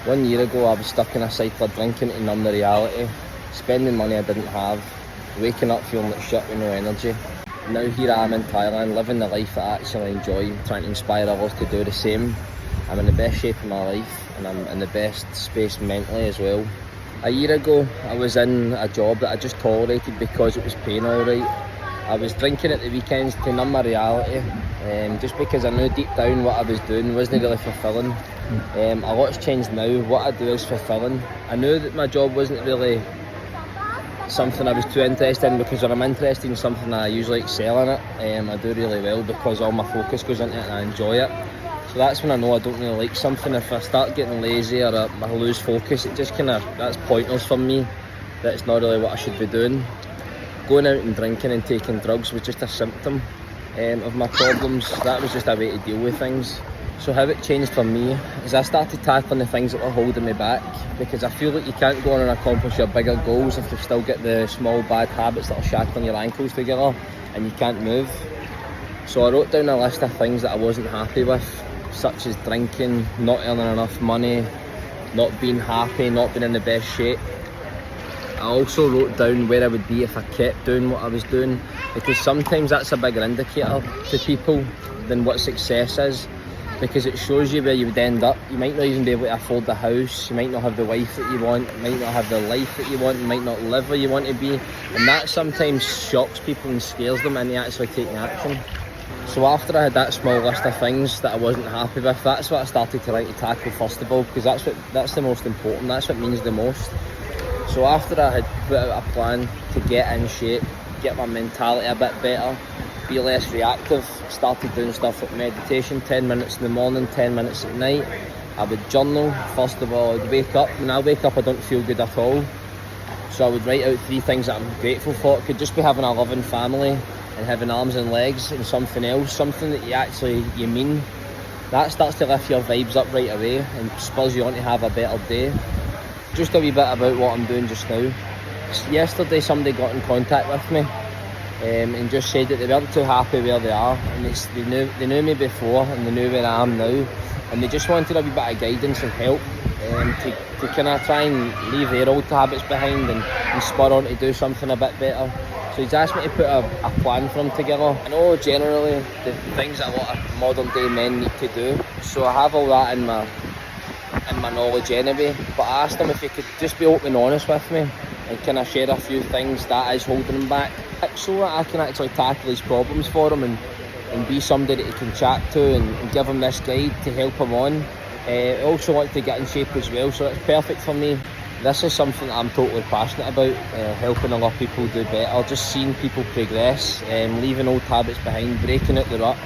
1 year ago I was stuck in a cycle of drinking to numb the reality, spending money I didn't have, waking up feeling like shit with no energy. Now here I am in Thailand, living the life that I actually enjoy, trying to inspire others to do the same. I'm in the best shape of my life and I'm in the best space mentally as well. A year ago I was in a job that I just tolerated because it was paying alright. I was drinking at the weekends to numb my reality, just because I knew deep down what I was doing wasn't really fulfilling. A lot's changed now. What I do is fulfilling. I knew that my job wasn't really something I was too interested in, because when I'm interested in something I usually excel in it. I do really well because all my focus goes into it and I enjoy it. So that's when I know I don't really like something. If I start getting lazy or I lose focus, it just that's pointless for me. That's not really what I should be doing. Going out and drinking and taking drugs was just a symptom of my problems. That was just a way to deal with things. So how it changed for me is I started tackling the things that were holding me back, because I feel like you can't go on and accomplish your bigger goals if you've still got the small bad habits that are shackling your ankles together and you can't move. So I wrote down a list of things that I wasn't happy with, such as drinking, not earning enough money, not being happy, not being in the best shape. I also wrote down where I would be if I kept doing what I was doing, because sometimes that's a bigger indicator to people than what success is, because it shows you where you would end up. You might not even be able to afford the house, you might not have the wife that you want, you might not have the life that you want, you might not live where you want to be, and that sometimes shocks people and scares them into actually taking action. So after I had that small list of things that I wasn't happy with, that's what I started to like to tackle first of all, because that's the most important, that's what means the most. So after I had put out a plan to get in shape, get my mentality a bit better, be less reactive, started doing stuff like meditation, 10 minutes in the morning, 10 minutes at night. I would journal. First of all, I'd wake up. When I wake up I don't feel good at all. So I would write out 3 things that I'm grateful for. It could just be having a loving family and having arms and legs, and something else, something that you mean. That starts to lift your vibes up right away and spurs you on to have a better day. Just a wee bit about what I'm doing just now. Yesterday somebody got in contact with me and just said that they weren't too happy where they are, and they knew me before and they knew where I am now, and they just wanted a wee bit of guidance and help to kind of try and leave their old habits behind and spur on to do something a bit better. So he's asked me to put a plan for them together. I know generally the things that a lot of modern day men need to do, so I have all that in my knowledge anyway, but I asked him if he could just be open and honest with me and kind of share a few things that is holding him back, so that I can actually tackle these problems for him and be somebody that he can chat to and give him this guide to help him on. I also want to get in shape as well, so it's perfect for me. This is something that I'm totally passionate about, helping other people do better, just seeing people progress, leaving old habits behind, breaking out the rut.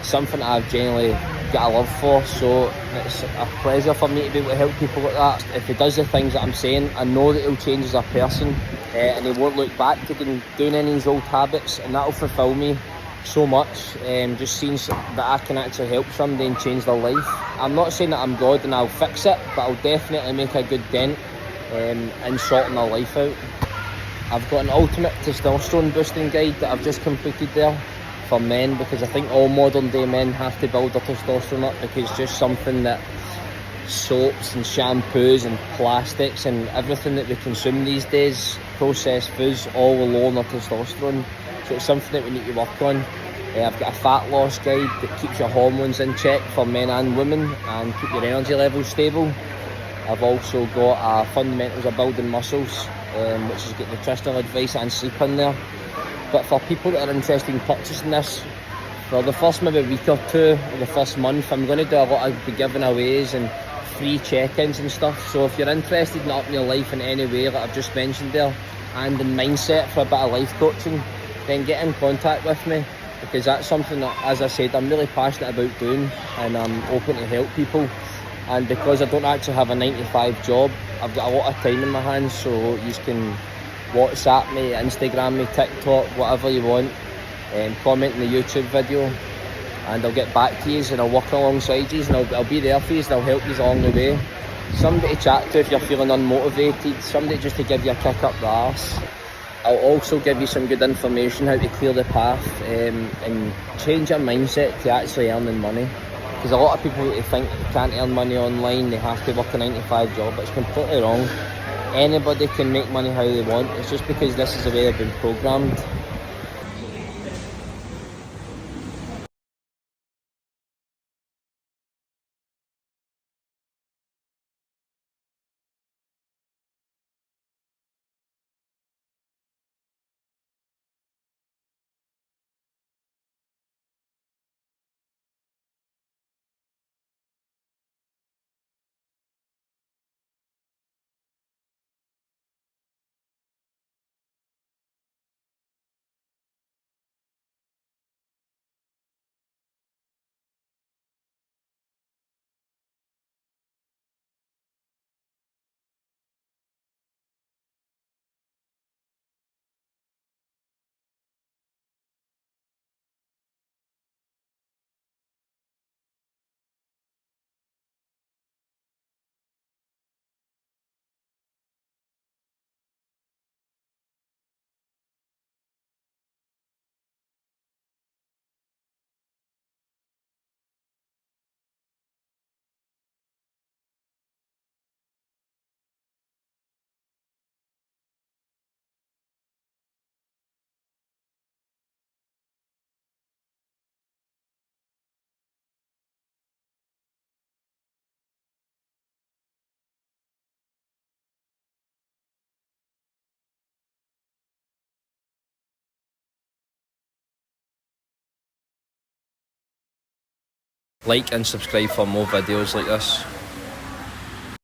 Something I've genuinely got a love for, so it's a pleasure for me to be able to help people like that. If he does the things that I'm saying, I know that he'll change as a person, and he won't look back to doing any of his old habits, and that'll fulfil me so much, just seeing that I can actually help somebody and change their life. I'm not saying that I'm God and I'll fix it, but I'll definitely make a good dent in sorting their life out. I've got an ultimate testosterone boosting guide that I've just completed there for men, because I think all modern day men have to build their testosterone up, because it's just something that soaps and shampoos and plastics and everything that we consume these days, processed foods, all will lower our testosterone. So it's something that we need to work on. I've got a fat loss guide that keeps your hormones in check for men and women and keep your energy levels stable. I've also got a fundamentals of building muscles, which has got nutritional advice and sleep in there. But for people that are interested in purchasing this, for the first maybe week or two, or the first month, I'm going to do a lot of giveaways and free check-ins and stuff. So if you're interested in upping your life in any way, like I've just mentioned there, and in mindset for a bit of life coaching, then get in contact with me, because that's something that, as I said, I'm really passionate about doing, and I'm open to help people. And because I don't actually have a 9-to-5 job, I've got a lot of time in my hands, so you can WhatsApp me, Instagram me, TikTok, whatever you want, and comment in the YouTube video, and I'll get back to you and I'll work alongside you, and I'll be there for you and I'll help you along the way. Somebody to chat to if you're feeling unmotivated, somebody just to give you a kick up the arse. I'll also give you some good information how to clear the path and change your mindset to actually earning money. Because a lot of people they think they can't earn money online, they have to work a 9 to 5 job. It's completely wrong. Anybody can make money how they want. It's just because this is the way they've been programmed. Like and subscribe for more videos like this.